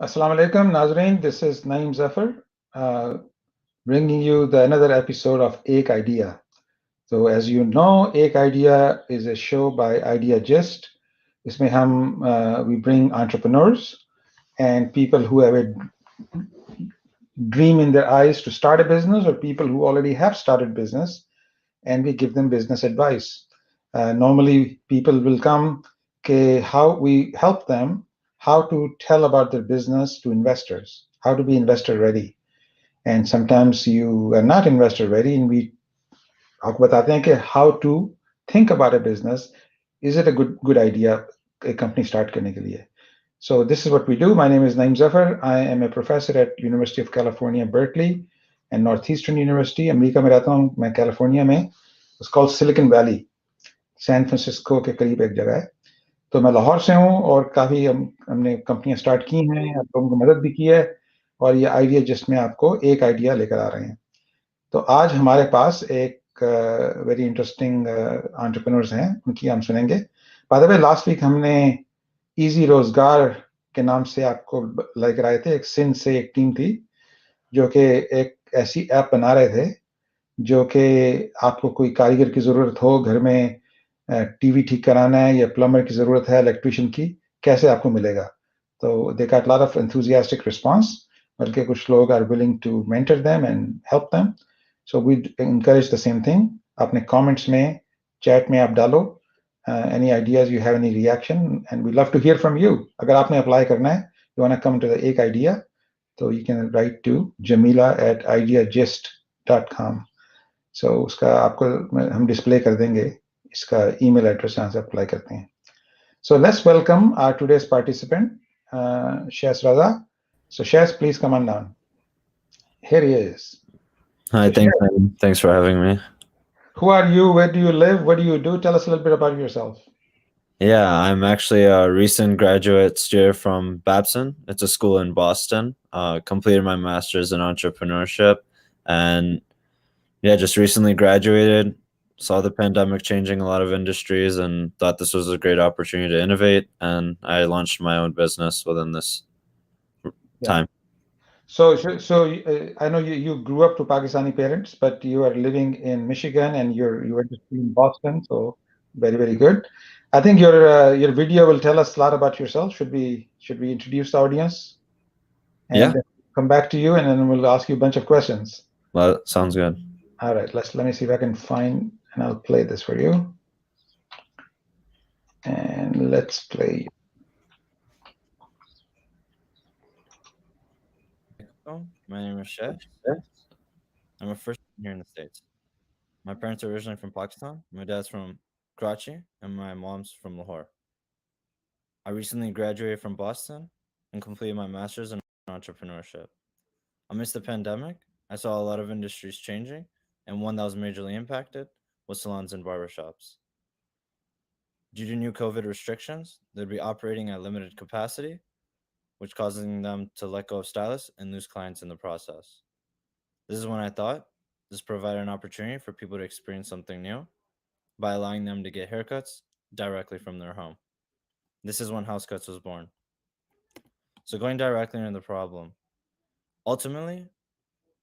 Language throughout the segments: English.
Assalamu alaikum, Nazreen. This is Naeem Zafar, bringing you another episode of Aik Idea. So, as you know, Aik Idea is a show by Idea Gist. इसमें we bring entrepreneurs and people who have a dream in their eyes to start a business, or people who already have started business, and we give them business advice. Normally, people will come, how we help them, how to tell about their business to investors, how to be investor ready. And sometimes you are not investor ready, and we आपको बताते हैं कि how to think about a business. Is it a good idea a company start करने के लिए? So this is what we do. My name is Naeem Zafar. I am a professor at University of California, Berkeley and Northeastern University. America में रहता हूँ मैं California में. It's called Silicon Valley. San Francisco के करीब एक जगह है. तो मैं लाहौर से हूँ और काफ़ी हमने कंपनियां स्टार्ट की हैं, आप लोगों को मदद भी की है, और ये आइडिया जिसमें आपको एक आइडिया लेकर आ रहे हैं. तो आज हमारे पास एक वेरी इंटरेस्टिंग एंटरप्रेन्योर्स हैं, उनकी हम सुनेंगे. By the way, last week हमने इजी रोजगार के नाम से आपको लेकर आए थे. एक सिंध से एक टीम थी जो कि एक ऐसी ऐप बना रहे थे जो कि आपको कोई कारीगर की ज़रूरत हो, घर में टीवी ठीक कराना है या प्लम्बर की ज़रूरत है, इलेक्ट्रिशियन की, कैसे आपको मिलेगा. तो they got lot of enthusiastic response, बल्कि कुछ लोग are willing to mentor them and help them. So we encourage the same thing. अपने कमेंट्स में, चैट में आप डालो any ideas you have, any reaction, and we'd love to hear from you. अगर आपने अप्लाई करना है, you want to come to the एक idea, तो you can write to jamila@ideagist.com. So उसका आपको हम डिस्प्ले कर देंगे, इसका ईमेल एड्रेस जहाँ से अप्लाई करते हैं. So let's welcome our today's participant, Shais Raza. So Shais, please come on down. Here he is. Hi, So Shais, thanks for having me. who are you? Where do you live? What do you do? Tell us a little bit about yourself. Yeah, I'm actually a recent graduate student from Babson. It's a school in Boston. Completed my master's in entrepreneurship, and yeah, just recently graduated. Saw the pandemic changing a lot of industries, and thought this was a great opportunity to innovate. And I launched my own business within this Yeah. time. So I know you grew up to Pakistani parents, but you are living in Michigan and you went to school in Boston. So very, very good. I think your video will tell us a lot about yourself. Should we introduce the audience and Yeah, then come back to you, and then we'll ask you a bunch of questions. well, sounds good. All right, let me see if I can find, and I'll play this for you. And let's play. My name is Shais. I'm a first here in the States. My parents are originally from Pakistan. My dad's from Karachi, and my mom's from Lahore. I recently graduated from Boston and completed my master's in entrepreneurship. Amidst the pandemic, I saw a lot of industries changing, and one that was majorly impacted was salons and barbershops. Due to new COVID restrictions, they'd be operating at limited capacity, which causing them to let go of stylists and lose clients in the process. This is when I thought this provided an opportunity for people to experience something new by allowing them to get haircuts directly from their home. This is when HouseCuts was born. So going directly into the problem. Ultimately,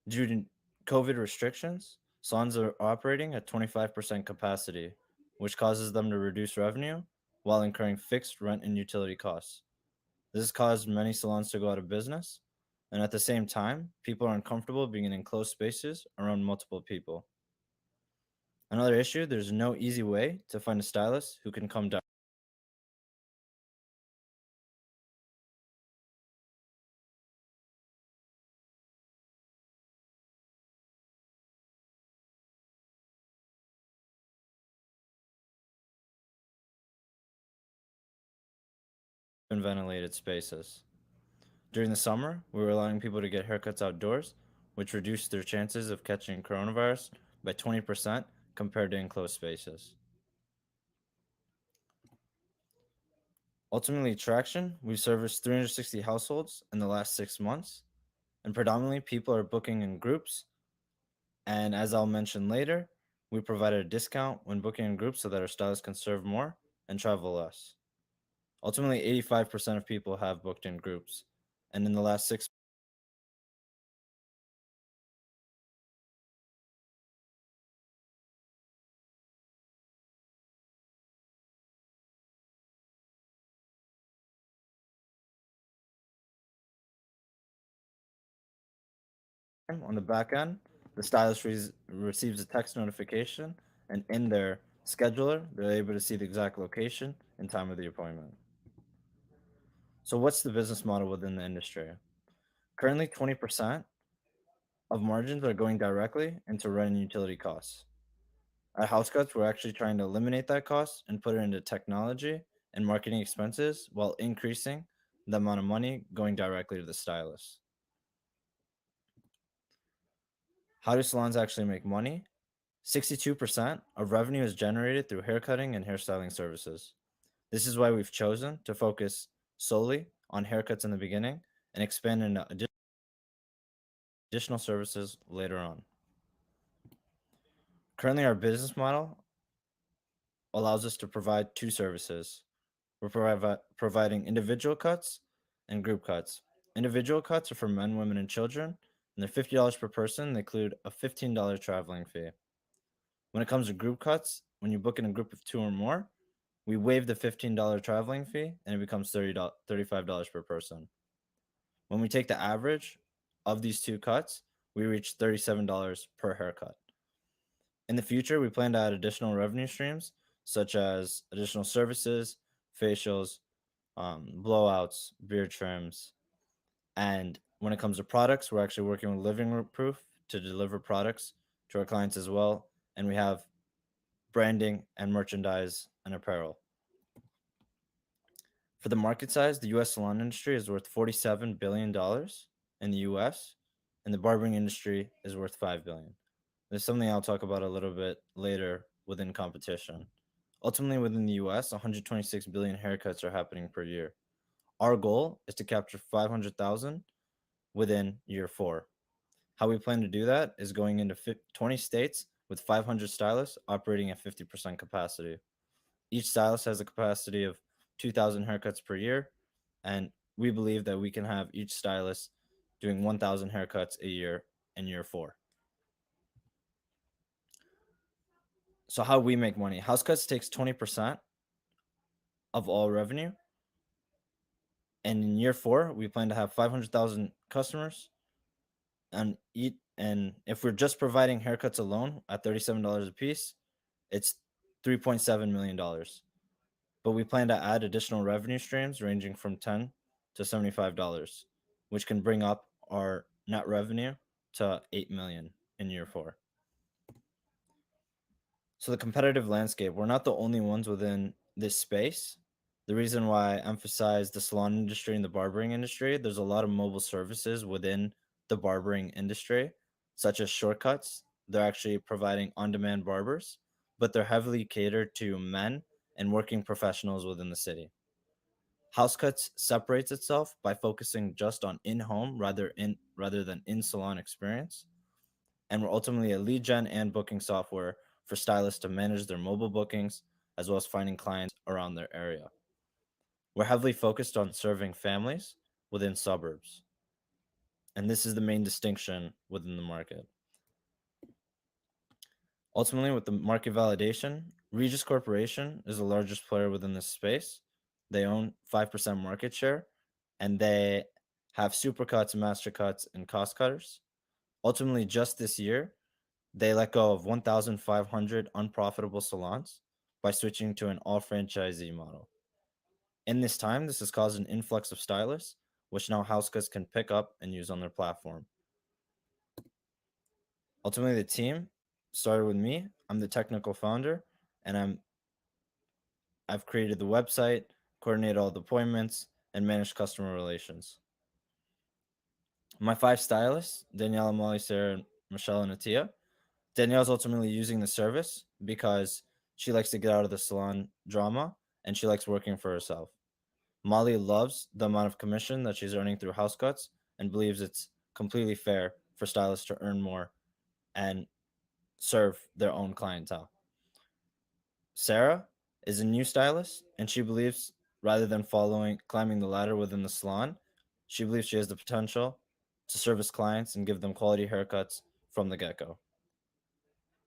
due to COVID restrictions, salons are operating at 25% capacity, which causes them to reduce revenue while incurring fixed rent and utility costs. This has caused many salons to go out of business, and at the same time, people are uncomfortable being in enclosed spaces around multiple people. Another issue, there's no easy way to find a stylist who can come down. In ventilated spaces. During the summer, we were allowing people to get haircuts outdoors, which reduced their chances of catching coronavirus by 20% compared to enclosed spaces. Ultimately, traction, we've serviced 360 households in the last 6 months, and predominantly people are booking in groups. And as I'll mention later, we provided a discount when booking in groups so that our stylists can serve more and travel less. Ultimately, 85% of people have booked in groups. And in the last 6 months, on the back end, the stylist receives a text notification, and in their scheduler, they're able to see the exact location and time of the appointment. So, what's the business model within the industry? Currently, 20% of margins are going directly into rent and utility costs. At HouseCuts, we're actually trying to eliminate that cost and put it into technology and marketing expenses while increasing the amount of money going directly to the stylist. How do salons actually make money? 62% of revenue is generated through haircutting and hairstyling services. This is why we've chosen to focus solely on haircuts in the beginning and expand into additional services later on. Currently, our business model allows us to provide two services. We're providing individual cuts and group cuts. Individual cuts are for men, women, and children, and they're $50 per person. They include a $15 traveling fee. When it comes to group cuts, when you book in a group of two or more, we waive the $15 traveling fee and it becomes $35 per person. When we take the average of these two cuts, we reach $37 per haircut. In the future, we plan to add additional revenue streams such as additional services, facials, blowouts, beard trims. And when it comes to products, we're actually working with Living Room Proof to deliver products to our clients as well. And we have branding and merchandise and apparel. For the market size, the US salon industry is worth $47 billion in the US, and the barbering industry is worth $5 billion. There's something I'll talk about a little bit later within competition. Ultimately, within the US, 126 billion haircuts are happening per year. Our goal is to capture 500,000 within year 4. How we plan to do that is going into 20 states with 500 stylists operating at 50% capacity. Each stylist has a capacity of 2,000 haircuts per year, and we believe that we can have each stylist doing 1,000 haircuts a year in year 4. So how we make money? HouseCuts takes 20% of all revenue, and in year 4, we plan to have 500,000 customers, and if we're just providing haircuts alone at $37 a piece, it's $3.7 million. But we plan to add additional revenue streams ranging from $10 to $75, which can bring up our net revenue to $8 million in year 4. So the competitive landscape, we're not the only ones within this space. The reason why I emphasize the salon industry and the barbering industry, there's a lot of mobile services within the barbering industry, such as Shortcuts. They're actually providing on-demand barbers, but they're heavily catered to men and working professionals within the city. HouseCuts separates itself by focusing just on in-home rather than in-salon experience, and we're ultimately a lead gen and booking software for stylists to manage their mobile bookings as well as finding clients around their area. We're heavily focused on serving families within suburbs, and this is the main distinction within the market. Ultimately, with the market validation, Regis Corporation is the largest player within this space. They own 5% market share, and they have supercuts, master cuts, and cost cutters. Ultimately, just this year, they let go of 1,500 unprofitable salons by switching to an all franchisee model. In this time, this has caused an influx of stylists, which now HouseCuts can pick up and use on their platform. Ultimately, the team started with me. I'm the technical founder, and I've created the website, coordinated all the appointments, and managed customer relations. My 5 stylists, Daniela, Molly, Sarah, Michelle, and Atia. Danielle's ultimately using the service because she likes to get out of the salon drama and she likes working for herself. Molly loves the amount of commission that she's earning through HouseCuts and believes it's completely fair for stylists to earn more and serve their own clientele. Sarah is a new stylist and she believes rather than climbing the ladder within the salon, She believes she has the potential to service clients and give them quality haircuts from the get go.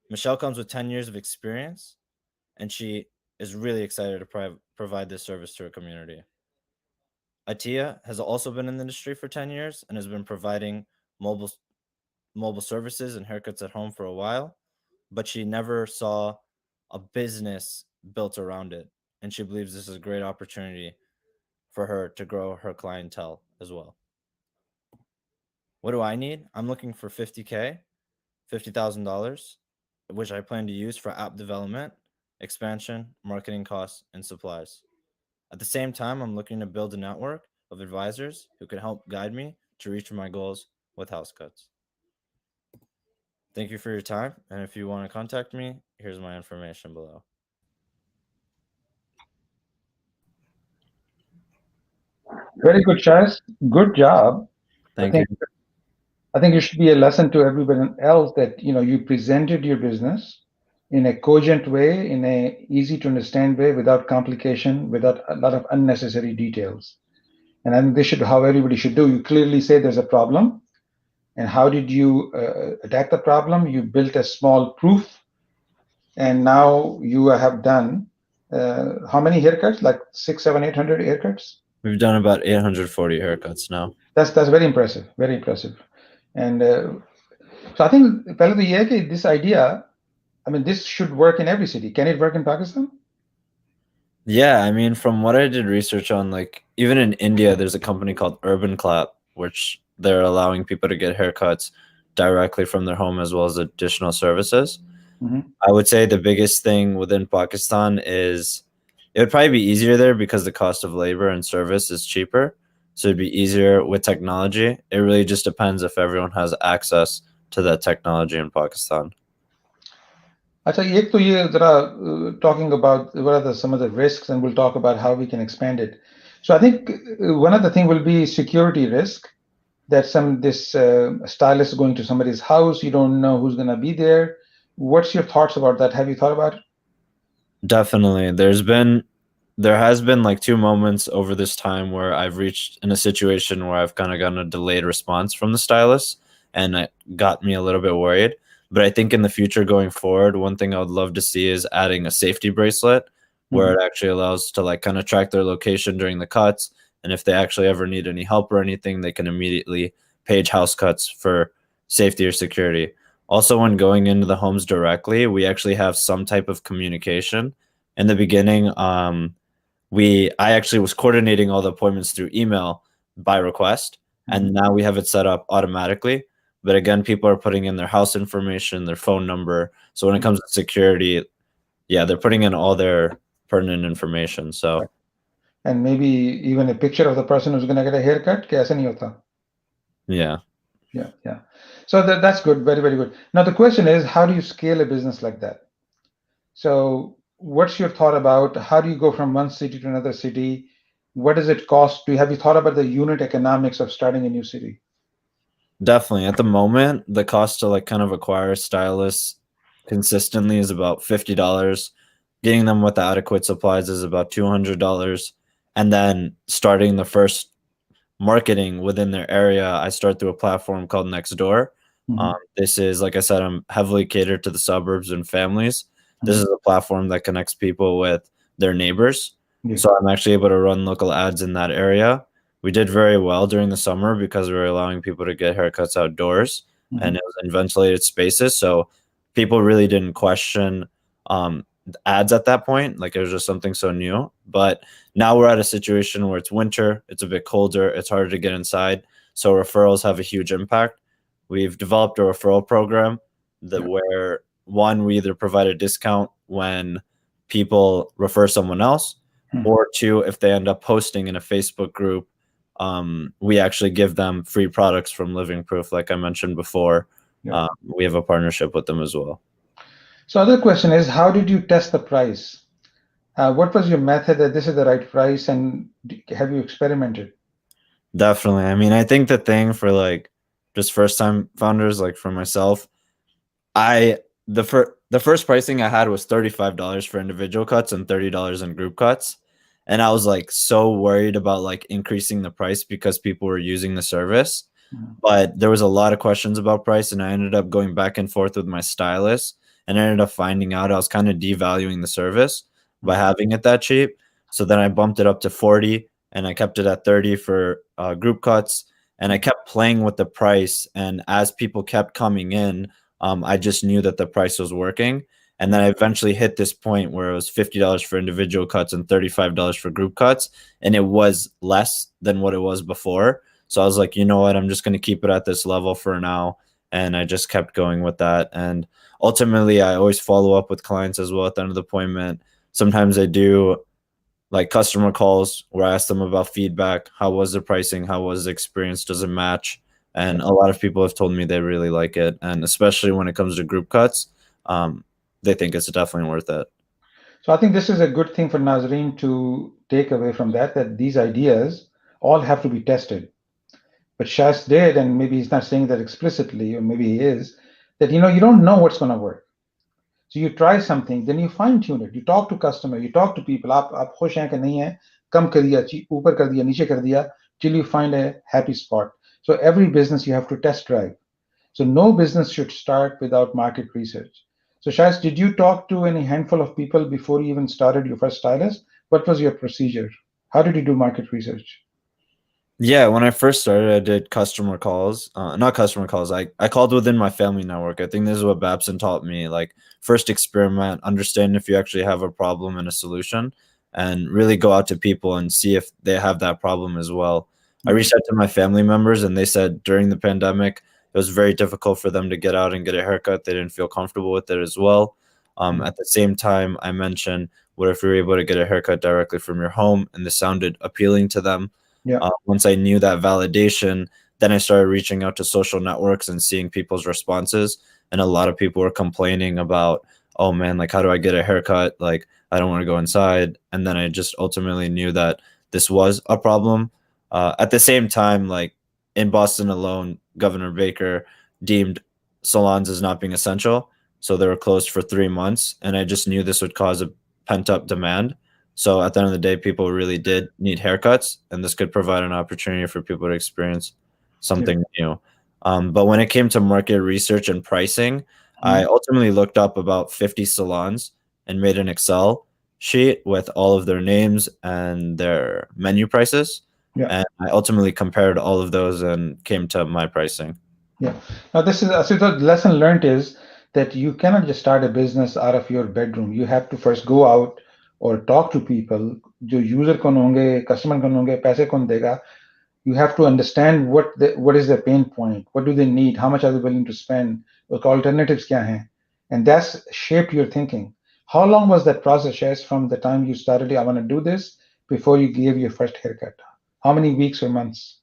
Michelle comes with 10 years of experience, and she is really excited to provide this service to her community. Atia has also been in the industry for 10 years and has been providing mobile mobile services and haircuts at home for a while, but she never saw a business built around it. And she believes this is a great opportunity for her to grow her clientele as well. What do I need? I'm looking for 50K, $50,000, which I plan to use for app development, expansion, marketing costs, and supplies. At the same time, I'm looking to build a network of advisors who can help guide me to reach my goals with HouseCuts. Thank you for your time, and if you want to contact me, here's my information below. Very good, Shais. Good job. I Thank you. think I think it should be a lesson to everyone else that you presented your business in a cogent way, in a easy to understand way, without complication, without a lot of unnecessary details. And I think this should how everybody should do. You clearly say there's a problem, and how did you attack the problem? You built a small proof, and now you have done how many haircuts? Like 6, 7, 800 haircuts? We've done about 840 haircuts now. That's very impressive. Very impressive. And so I think पहले तो ये है कि this idea, I mean, this should work in every city. Can it work in Pakistan? Yeah, I mean, from what I did research on, like, even in India, there's a company called Urban Clap, which they're allowing people to get haircuts directly from their home as well as additional services. I would say the biggest thing within Pakistan is it would probably be easier there because the cost of labor and service is cheaper. So it'd be easier with technology. It really just depends if everyone has access to that technology in Pakistan. अच्छा एक तो ये जरा talking about what are some of the risks, and we'll talk about how we can expand it. So I think one of the thing will be security risk, that this stylist going to somebody's house, you don't know who's going to be there. What's your thoughts about that? Have you thought about it? Definitely. There has been like 2 moments over this time where I've reached in a situation where I've kind of gotten a delayed response from the stylist, and it got me a little bit worried. But I think in the future going forward, one thing I would love to see is adding a safety bracelet where it actually allows to like kind of track their location during the cuts. And if they actually ever need any help or anything, they can immediately page HouseCuts for safety or security. Also, when going into the homes directly, we actually have some type of communication. In the beginning, I actually was coordinating all the appointments through email by request, and now we have it set up automatically. But again, people are putting in their house information, their phone number. So when it comes to security, yeah, they're putting in all their pertinent information. So and maybe even a picture of the person who's going to get a haircut. कि ऐसा नहीं होता. yeah. Yeah. So that's good. Very, very good. Now the question is, how do you scale a business like that? So what's your thought about how do you go from one city to another city? What does it cost? Have you thought about the unit economics of starting a new city? Definitely. At the moment, the cost to like kind of acquire stylists consistently is about $50. Getting them with adequate supplies is about $200. And then starting the first marketing within their area, I start through a platform called Nextdoor. This is, like I said, I'm heavily catered to the suburbs and families. This is a platform that connects people with their neighbors. So I'm actually able to run local ads in that area. We did very well during the summer because we were allowing people to get haircuts outdoors, and it was in ventilated spaces. So people really didn't question ads at that point. Like, it was just something so new. But now we're at a situation where it's winter, it's a bit colder, it's harder to get inside. So referrals have a huge impact. We've developed a referral program where one, we either provide a discount when people refer someone else, or two, if they end up posting in a Facebook group, we actually give them free products from Living Proof. Like I mentioned before, we have a partnership with them as well. So other question is, how did you test the price? What was your method that this is the right price, and have you experimented? Definitely. I mean, I think the thing for like just first time founders, like for myself, the first pricing I had was $35 for individual cuts and $30 in group cuts. and I was like so worried about like increasing the price because people were using the service. Mhm. But there was a lot of questions about price, and I ended up going back and forth with my stylist, and I ended up finding out I was kind of devaluing the service by Mhm. having it that cheap. So then I bumped it up to 40, and I kept it at 30 for group cuts, and I kept playing with the price. And as people kept coming in, I just knew that the price was working. And then I eventually hit this point where it was $50 for individual cuts and $35 for group cuts, and it was less than what it was before. So I was like, you know what, I'm just going to keep it at this level for now. And I just kept going with that. And ultimately, I always follow up with clients as well at the end of the appointment. Sometimes I do like customer calls where I ask them about feedback. How was the pricing? How was the experience? Does it match? Yeah. And a lot of people have told me they really like it. And especially when it comes to group cuts, they think it's definitely worth it. So I think this is a good thing for Nazreen to take away from that, that these ideas all have to be tested. But Shas did, and maybe he's not saying that explicitly, or maybe he is, that you don't know what's going to work. So you try something, then you fine tune it. You talk to customer, you talk to people. आप खुश हैं कि नहीं हैं? कम कर दिया, ऊपर कर दिया, नीचे कर दिया, till you find a happy spot. So every business you have to test drive. So no business should start without market research. So Shais, did you talk to any handful of people before you even started your first stylist? What was your procedure? How did you do market research? Yeah, when I first started, I did customer calls. Not customer calls. I called within my family network. I think this is what Babson taught me. Like, first experiment, understand if you actually have a problem and a solution, and really go out to people and see if they have that problem as well. I Mm. reached out to my family members, and they said during the pandemic, it was very difficult for them to get out and get a haircut. They didn't feel comfortable with it as well. Mm. At the same time, I mentioned, what if you're able to get a haircut directly from your home? And this sounded appealing to them. Yeah. Once I knew that validation, then I started reaching out to social networks and seeing people's responses. And a lot of people were complaining about, oh man, like, how do I get a haircut? Like, I don't want to go inside. And then I just ultimately knew that this was a problem. At the same time, like in Boston alone, Governor Baker deemed salons as not being essential. So they were closed for 3 months. And I just knew this would cause a pent up demand. So at the end of the day, people really did need haircuts, and this could provide an opportunity for people to experience Yeah. something new. But when it came to market research and pricing, I Mm. ultimately looked up about 50 salons and made an Excel sheet with all of their names and their menu prices. Yeah. And I ultimately compared all of those and came to my pricing. Yeah. Now, this is so the lesson learned is that you cannot just start a business out of your bedroom. You have to first go out or talk to people. जो user कौन होंगे, customer कौन होंगे, पैसे कौन देगा. You have to understand what is their pain point, what do they need, how much are they willing to spend, what alternatives क्या हैं, and that's shaped your thinking. How long was that process, Shaz, from the time you started, I want to do this, before you gave your first haircut? How many weeks or months?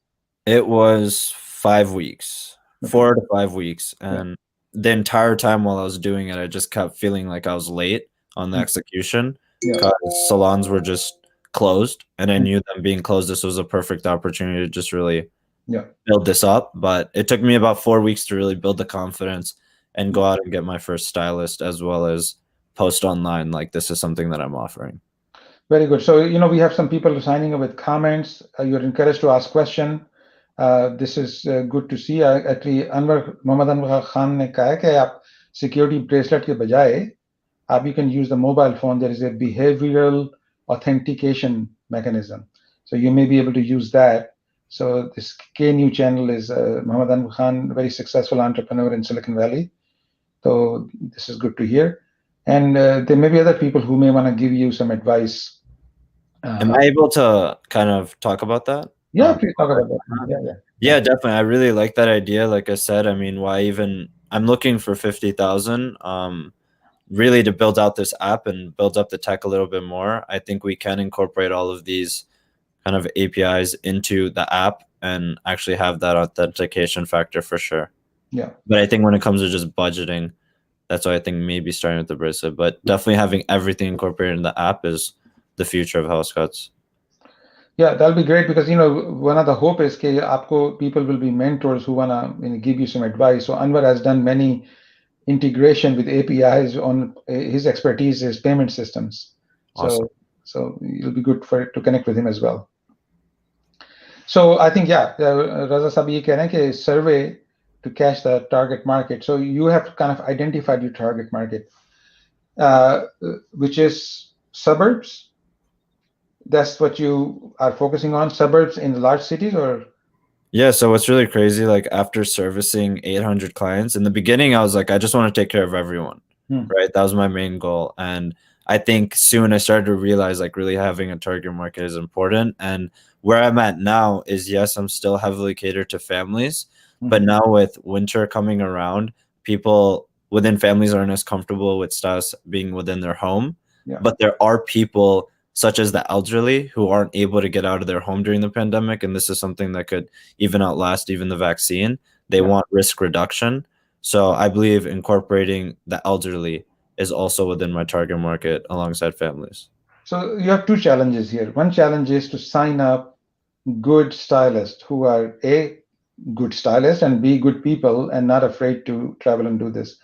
It was 5 weeks, Okay. 4 to 5 weeks. Yeah. And the entire time while I was doing it, I just kept feeling like I was late on the Mm. execution Yeah. because salons were just closed. And I Mm. knew them being closed, this was a perfect opportunity to just really Yeah. build this up. But it took me about 4 weeks to really build the confidence and go out and get my first stylist, as well as post online. Like, this is something that I'm offering. Very good. So, we have some people signing up with comments. You're encouraged to ask question. This is good to see. Actually, Mohammad Anwar Khan ने कहा है कि आप security bracelet के बजाय you can use the mobile phone. There is a behavioral authentication mechanism. So you may be able to use that. So this KNU channel is Mohammad Anwar Khan, very successful entrepreneur in Silicon Valley. So this is good to hear. And there may be other people who may want to give you some advice. Am I able to kind of talk about that? Yeah, please talk about that. Yeah, yeah, yeah. Yeah, definitely. I really like that idea. Like I said, I mean, why even I'm looking for 50,000 really to build out this app and build up the tech a little bit more. I think we can incorporate all of these kind of APIs into the app and actually have that authentication factor for sure. Yeah. But I think when it comes to just budgeting, that's why I think maybe starting with the bracelet, but definitely having everything incorporated in the app is the future of HouseCuts. Yeah, that'll be great because one of the hope is that people will be mentors who wanna give you some advice. So Anwar has done many integration with APIs on his expertise is payment systems. Awesome. So So it'll be good for to connect with him as well. So I think, yeah, Raza Saab ye keh rahe hain कि survey to catch the target market. So you have to kind of identify your target market, uh, which is suburbs. That's what you are focusing on, suburbs in the large cities, or? Yeah, so what's really crazy, like after servicing 800 clients, in the beginning, I was like, I just want to take care of everyone, right? That was my main goal. And I think soon I started to realize like really having a target market is important. And where I'm at now is, yes, I'm still heavily catered to families, but now with winter coming around, people within families aren't as comfortable with stylists being within their home. Yeah. But there are people such as the elderly who aren't able to get out of their home during the pandemic. And this is something that could even outlast even the vaccine. They want risk reduction. So I believe incorporating the elderly is also within my target market alongside families. So you have two challenges here. One challenge is to sign up good stylists who are A, good stylists, and B, good people and not afraid to travel and do this.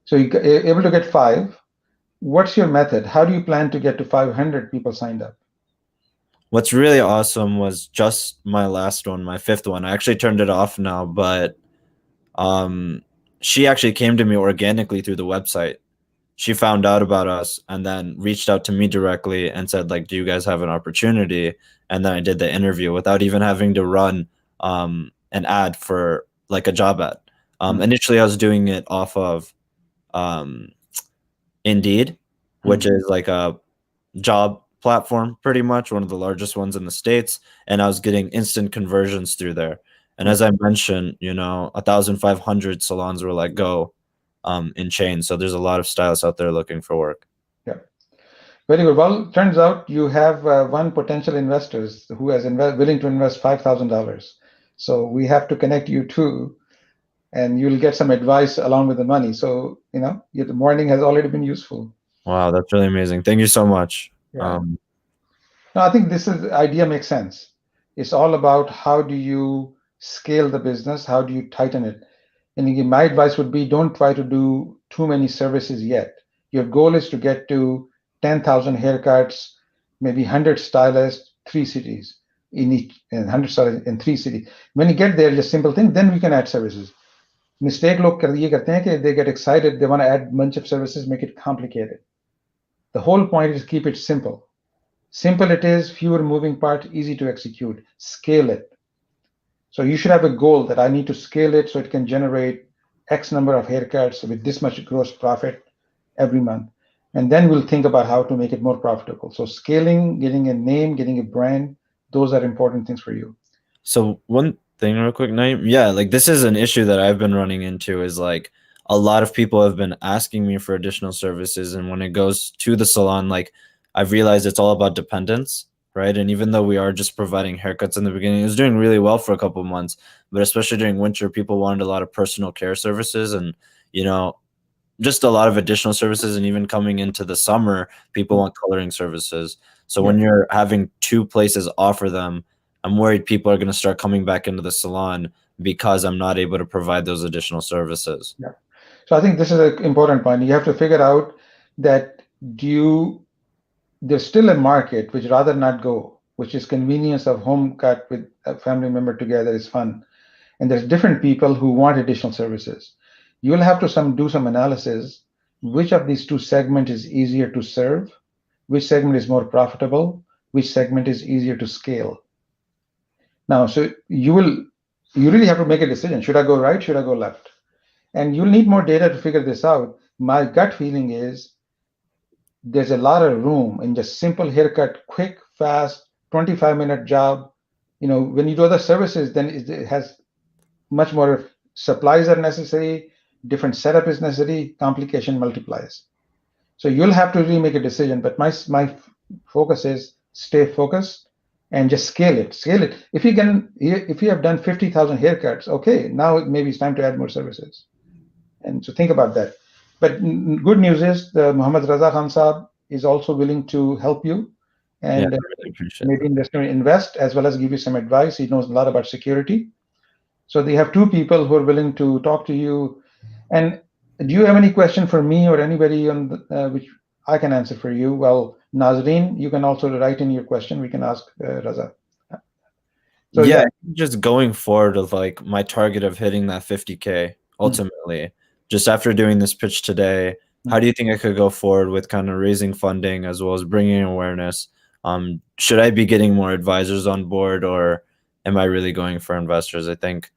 So you're able to get 5. What's your method? How do you plan to get to 500 people signed up? What's really awesome was just my last one, my 5th one. I actually turned it off now, but she actually came to me organically through the website. She found out about us and then reached out to me directly and said, like, do you guys have an opportunity? And then I did the interview without even having to run an ad for like a job ad. Initially, I was doing it off of Indeed, which is like a job platform, pretty much one of the largest ones in the States. And I was getting instant conversions through there. And as I mentioned, 1,500 salons were let go in chain. So there's a lot of stylists out there looking for work. Yeah. Very good. Well, turns out you have one potential investors who is willing to invest $5,000. So we have to connect you too, and you'll get some advice along with the money. So, the morning has already been useful. Wow, that's really amazing. Thank you so much. Yeah. No, I think this idea makes sense. It's all about how do you scale the business? How do you tighten it? And again, my advice would be don't try to do too many services yet. Your goal is to get to 10,000 haircuts, maybe 100 stylists, 3 cities in each, and 100 stylists in 3 cities. When you get there, just simple thing, then we can add services. Mistake log ye karte hain कि they get excited, they want to add a bunch of services, make it complicated. The whole point is keep it simple. Simple it is, fewer moving parts, easy to execute. Scale it. So you should have a goal that I need to scale it so it can generate X number of haircuts with this much gross profit every month. And then we'll think about how to make it more profitable. So scaling, getting a name, getting a brand, those are important things for you. So one thing real quick, Naeem. Yeah, like this is an issue that I've been running into is like a lot of people have been asking me for additional services. And when it goes to the salon, like I've realized it's all about dependence, right? And even though we are just providing haircuts in the beginning, it was doing really well for a couple of months. But especially during winter, people wanted a lot of personal care services and, just a lot of additional services. And even coming into the summer, people want coloring services. So when you're having 2 places offer them, I'm worried people are going to start coming back into the salon because I'm not able to provide those additional services. Yeah. So I think this is an important point. You have to figure out that there's still a market which rather not go, which is convenience of home cut with a family member together is fun. And there's different people who want additional services. You'll have to do some analysis. Which of these 2 segments is easier to serve? Which segment is more profitable? Which segment is easier to scale? Now, so you really have to make a decision. Should I go right? Should I go left? And you'll need more data to figure this out. My gut feeling is there's a lot of room in just simple haircut, quick, fast, 25-minute job. When you do other services, then it has much more supplies are necessary, different setup is necessary, complication multiplies. So you'll have to really make a decision. But my focus is stay focused and just scale it. Scale it. If you have done 50,000 haircuts, okay, now maybe it's time to add more services. And so think about that. But good news is the Muhammad Raza Khan Saab is also willing to help you and maybe invest as well as give you some advice. He knows a lot about security. So they have 2 people who are willing to talk to you. And do you have any question for me or anybody on which I can answer for you? Well, Nazreen, you can also write in your question. We can ask Raza. So Yeah, yeah, I think just going forward with like my target of hitting that 50K mm, ultimately, just after doing this pitch today, how mm. do you think I could go forward with kind of raising funding as well as bringing awareness? Should I be getting more advisors on board, or am I really going for investors? I think,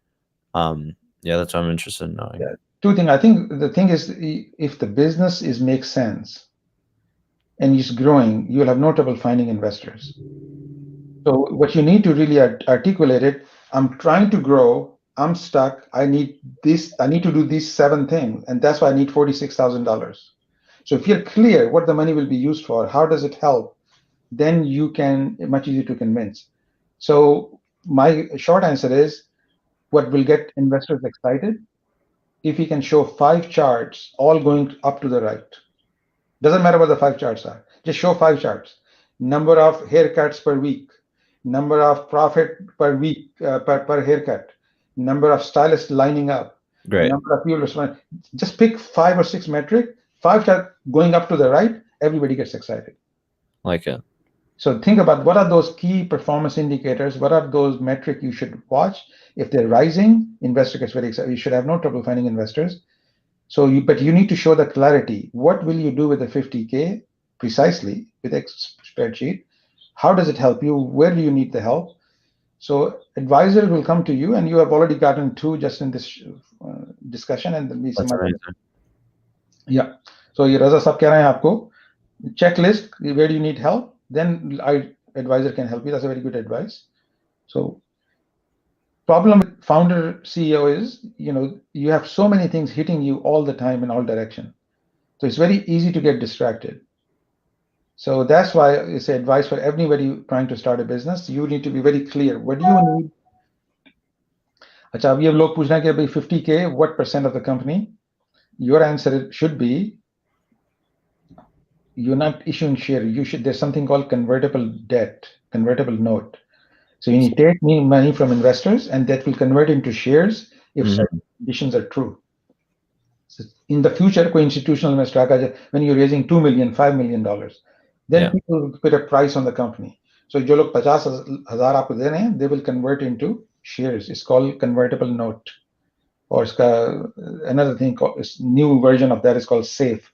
yeah, that's what I'm interested in knowing. Yeah. Two things. I think the thing is, if the business is makes sense and is growing, you'll have no trouble finding investors. So what you need to really articulate it, I'm trying to grow, I'm stuck, I need this, I need to do these 7 things, and that's why I need $46,000. So if you're clear what the money will be used for, how does it help, then you can much easier to convince. So my short answer is what will get investors excited if you can show 5 charts all going up to the right. Doesn't matter what the 5 charts are. Just show 5 charts. Number of haircuts per week, number of profit per week per haircut, number of stylists lining up, Great. number of people responding. Just pick 5 or 6 metric. 5 chart going up to the right. Everybody gets excited. Like it. So think about what are those key performance indicators? What are those metrics you should watch? If they're rising, investor gets very excited. You should have no trouble finding investors. So but you need to show the clarity. What will you do with the 50K precisely with a spreadsheet? How does it help you? Where do you need the help? So advisor will come to you, and you have already gotten 2 just in this discussion, and there'll be some That's other. amazing. Yeah. So ये रजा साहब कह रहे हैं आपको checklist. Where do you need help? Then advisor can help you. That's a very good advice. So problem with founder CEO is, you have so many things hitting you all the time in all direction. So it's very easy to get distracted. So that's why it's advice for everybody trying to start a business. You need to be very clear. What do you need? अच्छा अब ये लोग पूछ रहे हैं कि भाई 50K, what percent of the company? Your answer should be, you're not issuing share. There's something called convertible debt, convertible note. So you need to take money from investors, and that will convert into shares if certain conditions are true. So in the future, कोई institutional investor आकर when you're raising $2 million, $5 million, then Yeah. people put a price on the company. So जो लोग 50,000 आपको दे रहे हैं, they will convert into shares. It's called convertible note. Or इसका another thing called, new version of that is called SAFE.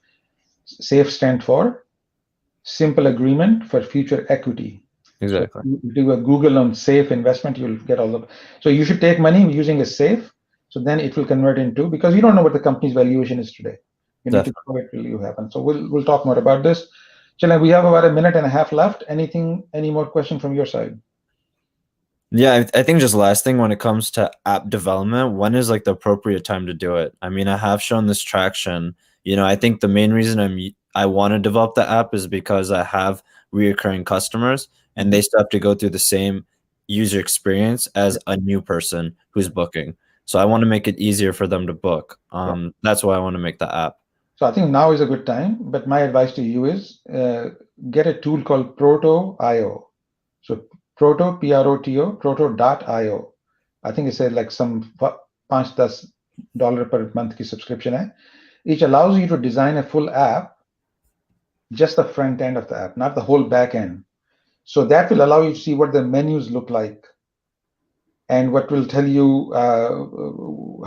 SAFE stand for Simple Agreement for Future Equity. So Exactly. if you do a Google on SAFE investment, you'll get all the. So you should take money using a SAFE. So then it will convert into, because you don't know what the company's valuation is today. You need to know it will happen. So we'll talk more about this. Chile, we have about a minute and a half left. Any more question from your side? Yeah, I think just last thing, when it comes to app development, when is like the appropriate time to do it? I mean, I have shown this traction. I think the main reason I want to develop the app is because I have reoccurring customers, and they still have to go through the same user experience as a new person who's booking. So I want to make it easier for them to book. That's why I want to make the app. So I think now is a good time, but my advice to you is get a tool called Proto.io. So Proto, Proto, Proto.io. I think it's like some $5-10 per month ki subscription hai. It allows you to design a full app, just the front end of the app, not the whole back end. So that will allow you to see what the menus look like, and what will tell you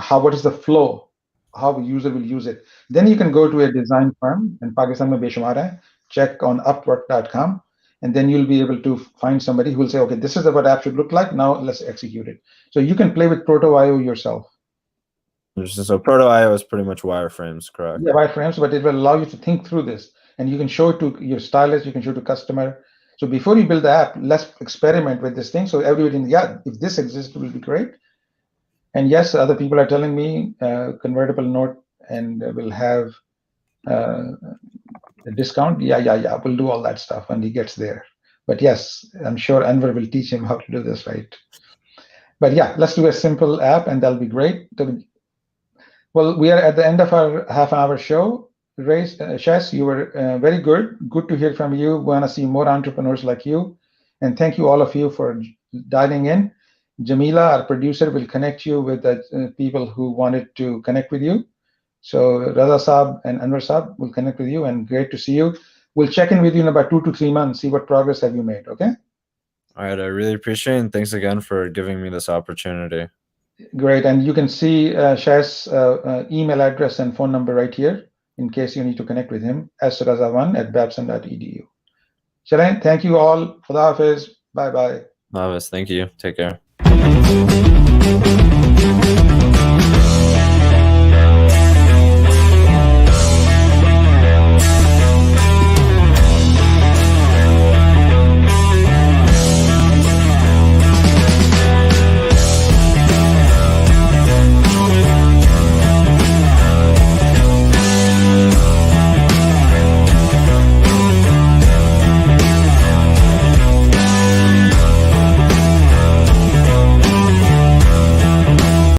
what is the flow, how the user will use it. Then you can go to a design firm, in Pakistan mein beshumar hai, check on upwork.com, and then you'll be able to find somebody who will say, okay, this is what app should look like, now let's execute it. So you can play with Proto.io yourself. So Proto.io is pretty much wireframes, correct? Yeah, wireframes, but it will allow you to think through this, and you can show it to your stylist, you can show it to customer. So before you build the app, let's experiment with this thing. So everybody, yeah, if this exists, it will be great. And yes, other people are telling me convertible note, and will have a discount. Yeah. We'll do all that stuff when he gets there. But yes, I'm sure Anwar will teach him how to do this right. But yeah, let's do a simple app, and that'll be great. Well, we are at the end of our half-an-hour show. Shais, you were very good. Good to hear from you. We want to see more entrepreneurs like you. And thank you, all of you, for dialing in. Jamila, our producer, will connect you with the people who wanted to connect with you. So Raza Saab and Anwar Saab will connect with you, and great to see you. we'll check in with you in about 2 to 3 months, see what progress have you made. Okay. All right, I really appreciate it, and thanks again for giving me this opportunity. Great, and you can see Shais' email address and phone number right here in case you need to connect with him, sraza1@babson.edu. Shalain, thank you all. Khuda Hafiz. Bye-bye. Navis, thank you. Take care.